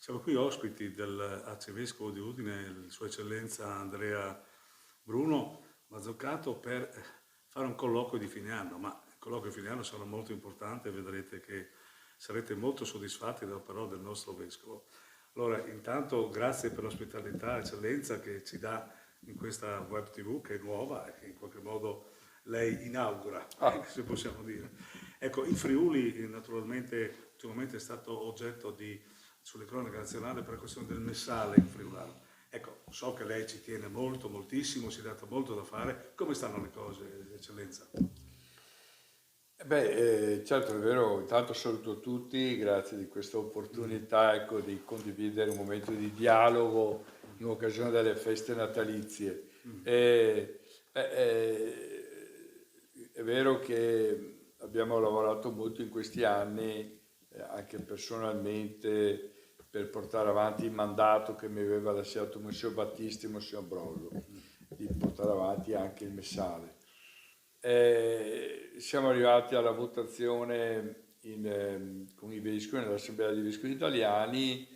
Siamo qui ospiti dell'arcivescovo di Udine, Sua Eccellenza Andrea Bruno Mazzoccato, per fare un colloquio di fine anno, ma il colloquio di fine anno sarà molto importante e vedrete che sarete molto soddisfatti dalla parola del nostro vescovo. Allora, intanto grazie per l'ospitalità, Eccellenza, che ci dà in questa web TV che è nuova e che in qualche modo lei inaugura, se possiamo dire. Ecco, il Friuli naturalmente ultimamente è stato oggetto sulle cronache nazionali per la questione del messale in friulano. Ecco, so che lei ci tiene molto, moltissimo, si è dato molto da fare. Come stanno le cose, Eccellenza? Certo è vero, intanto saluto tutti, grazie di questa opportunità, ecco, di condividere un momento di dialogo in occasione delle feste natalizie. È vero che abbiamo lavorato molto in questi anni, anche personalmente, per portare avanti il mandato che mi aveva lasciato Monsignor Battisti e Monsignor Brollo, di portare avanti anche il messale. Siamo arrivati alla votazione con i vescovi nell'Assemblea dei Vescovi Italiani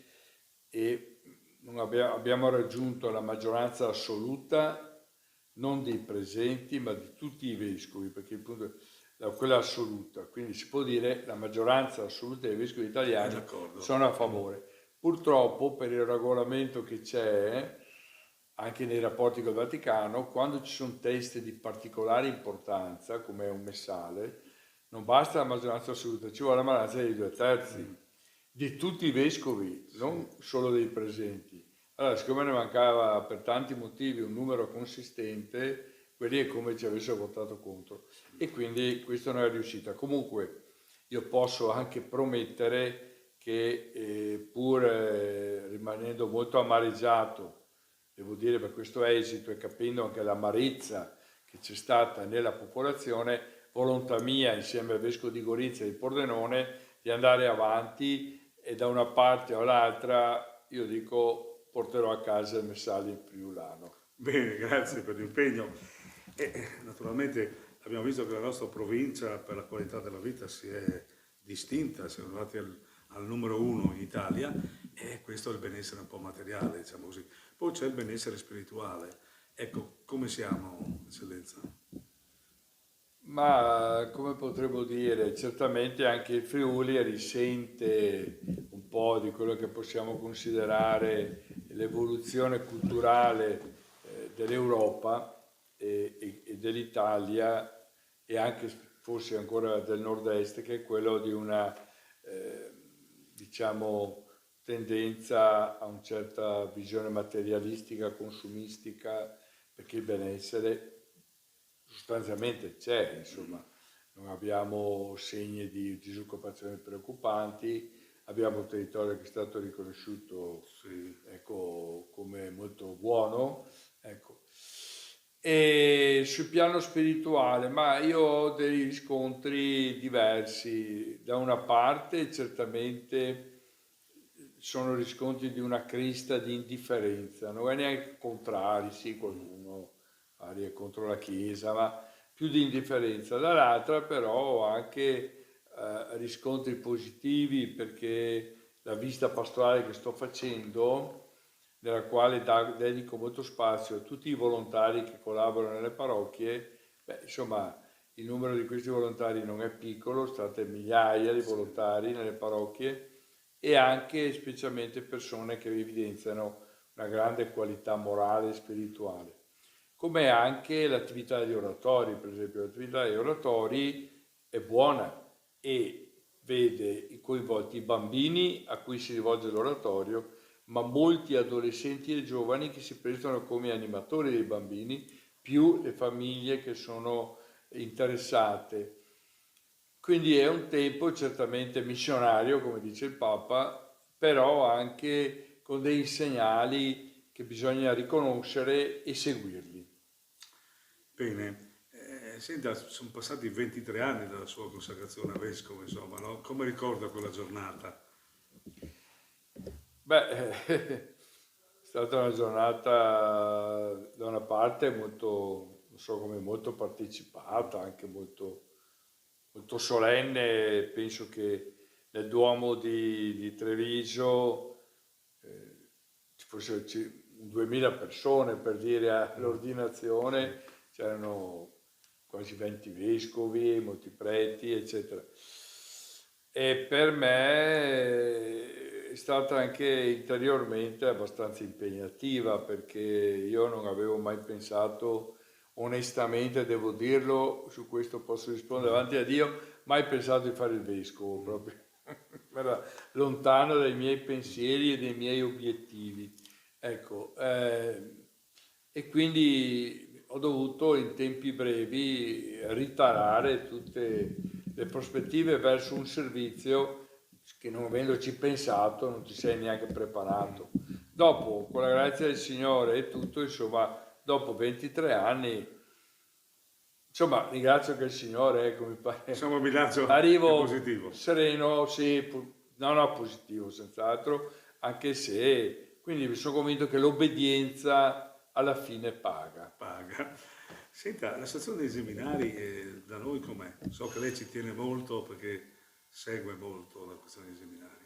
e non abbiamo raggiunto la maggioranza assoluta, non dei presenti, ma di tutti i vescovi, perché il punto è quella assoluta, quindi si può dire la maggioranza assoluta dei vescovi italiani sono a favore. Purtroppo per il regolamento che c'è, anche nei rapporti col Vaticano, quando ci sono teste di particolare importanza, come un messale, non basta la maggioranza assoluta, ci vuole la maggioranza dei 2/3 di tutti i vescovi, non solo dei presenti. Allora, siccome ne mancava per tanti motivi un numero consistente, quelli è come ci avessero votato contro. E quindi questo non è riuscito. Comunque, io posso anche promettere che pur rimanendo molto amareggiato, devo dire, per questo esito e capendo anche l'amarezza che c'è stata nella popolazione, volontà mia insieme al Vescovo di Gorizia e di Pordenone di andare avanti e da una parte o l'altra, io dico, porterò a casa il messaggio in friulano. Bene, grazie per l'impegno. Naturalmente abbiamo visto che la nostra provincia per la qualità della vita si è distinta, siamo arrivati al numero uno in Italia e questo è il benessere un po' materiale, diciamo così. Poi c'è il benessere spirituale. Ecco, come siamo, Eccellenza? Ma come potremmo dire, certamente anche il Friuli risente un po' di quello che possiamo considerare l'evoluzione culturale dell'Europa e dell'Italia e anche forse ancora del nord-est, che è quello di una, diciamo, tendenza a una certa visione materialistica, consumistica, perché il benessere sostanzialmente c'è, insomma, non abbiamo segni di disoccupazione preoccupanti, abbiamo un territorio che è stato riconosciuto, ecco, come molto buono, ecco. E sul piano spirituale, ma io ho dei riscontri diversi. Da una parte certamente sono riscontri di una crista di indifferenza, non è neanche contrari, sì, qualcuno magari è contro la Chiesa, ma più di indifferenza. Dall'altra però anche riscontri positivi, perché la visita pastorale che sto facendo, nella quale dedico molto spazio a tutti i volontari che collaborano nelle parrocchie, insomma il numero di questi volontari non è piccolo, state migliaia di volontari nelle parrocchie e anche specialmente persone che evidenziano una grande qualità morale e spirituale. Come anche l'attività degli oratori, per esempio l'attività degli oratori è buona e vede coinvolti i bambini a cui si rivolge l'oratorio, ma molti adolescenti e giovani che si prestano come animatori dei bambini, più le famiglie che sono interessate. Quindi è un tempo certamente missionario, come dice il Papa, però anche con dei segnali che bisogna riconoscere e seguirli. Bene, senta, sono passati 23 anni dalla sua consacrazione a vescovo, insomma, no? Come ricorda quella giornata? È stata una giornata da una parte molto, non so come, molto partecipata, anche molto solenne. Penso che nel Duomo di Treviso fossero 2000 persone, per dire, all'ordinazione, c'erano quasi 20 vescovi, molti preti, eccetera. E per me è stata anche interiormente abbastanza impegnativa, perché io non avevo mai pensato, onestamente devo dirlo, su questo posso rispondere davanti a Dio, mai pensato di fare il vescovo, proprio. Era lontano dai miei pensieri e dai miei obiettivi. Ecco, e quindi ho dovuto in tempi brevi ritarare tutte le prospettive verso un servizio che, non avendoci pensato, non ti sei neanche preparato. Dopo, con la grazia del Signore e tutto, insomma, dopo 23 anni, insomma, ringrazio che il Signore, ecco, mi pare, Insomma, il bilancio è arrivo positivo. sereno, sì, no, positivo, senz'altro, anche se, quindi mi sono convinto che l'obbedienza alla fine paga. Paga. Senta, la situazione dei seminari da noi com'è? So che lei ci tiene molto perché segue molto la questione dei seminari.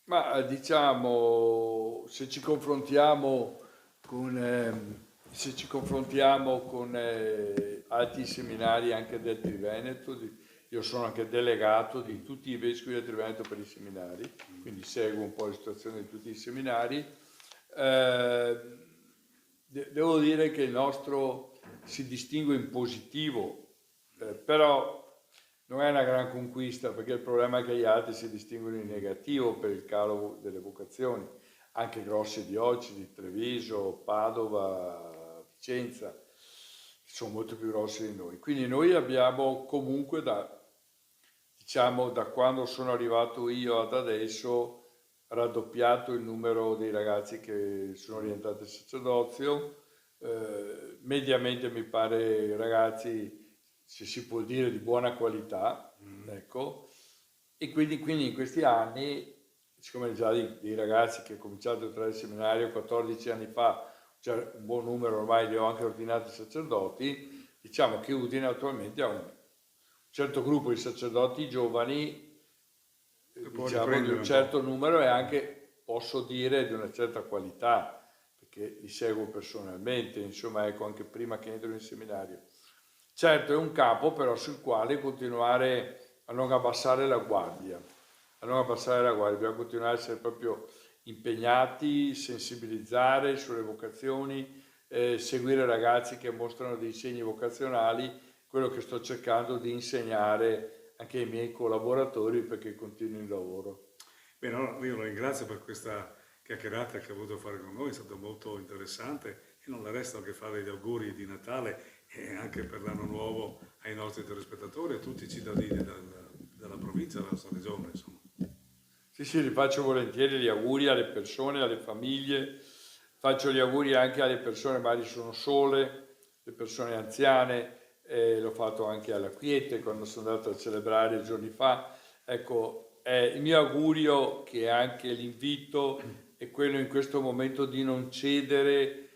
Ma diciamo, se ci confrontiamo con altri seminari anche del Triveneto, io sono anche delegato di tutti i vescovi del Triveneto per i seminari, quindi seguo un po' la situazione di tutti i seminari. Devo dire che il nostro si distingue in positivo, però non è una gran conquista, perché il problema è che gli altri si distinguono in negativo per il calo delle vocazioni, anche grosse diocesi, Treviso, Padova, Vicenza, sono molto più grossi di noi. Quindi noi abbiamo comunque da quando sono arrivato io ad adesso raddoppiato il numero dei ragazzi che sono orientati al sacerdozio, mediamente mi pare ragazzi, se si può dire, di buona qualità, ecco, e quindi in questi anni, siccome già dei ragazzi che ho cominciato a entrare al seminario 14 anni fa, cioè un buon numero ormai li ho anche ordinati sacerdoti, diciamo che Udine attualmente ha un certo gruppo di sacerdoti giovani, diciamo di un certo numero e anche, posso dire, di una certa qualità, perché li seguo personalmente, insomma, ecco, anche prima che entro in seminario. Certo, è un campo però sul quale continuare a non abbassare la guardia, dobbiamo continuare a essere proprio impegnati, sensibilizzare sulle vocazioni, seguire ragazzi che mostrano dei segni vocazionali, quello che sto cercando di insegnare anche ai miei collaboratori perché continuino il lavoro. Bene, allora io lo ringrazio per questa chiacchierata che ha voluto fare con noi, è stato molto interessante e non le resta che fare gli auguri di Natale e anche per l'anno nuovo ai nostri telespettatori e a tutti i cittadini della provincia, della nostra regione, insomma. Sì, li faccio volentieri gli auguri alle persone, alle famiglie, faccio gli auguri anche alle persone magari sono sole, le persone anziane, l'ho fatto anche alla Quiete quando sono andato a celebrare giorni fa. Ecco, il mio augurio, che è anche l'invito, è quello in questo momento di non cedere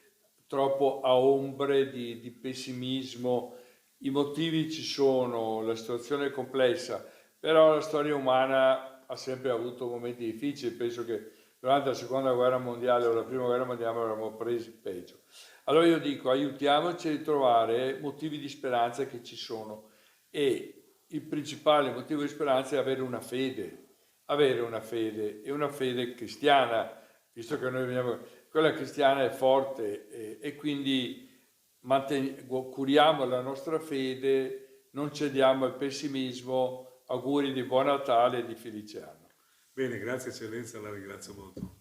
troppo a ombre di pessimismo. I motivi ci sono, la situazione è complessa, però la storia umana ha sempre avuto momenti difficili. Penso che durante la seconda guerra mondiale o la prima guerra mondiale avremmo presi peggio. Allora io dico, aiutiamoci a ritrovare motivi di speranza che ci sono, e il principale motivo di speranza è avere una fede e una fede cristiana, visto che noi veniamo, quella cristiana è forte, e quindi curiamo la nostra fede, non cediamo al pessimismo. Auguri di buon Natale e di felice anno. Bene, grazie eccellenza, la ringrazio molto.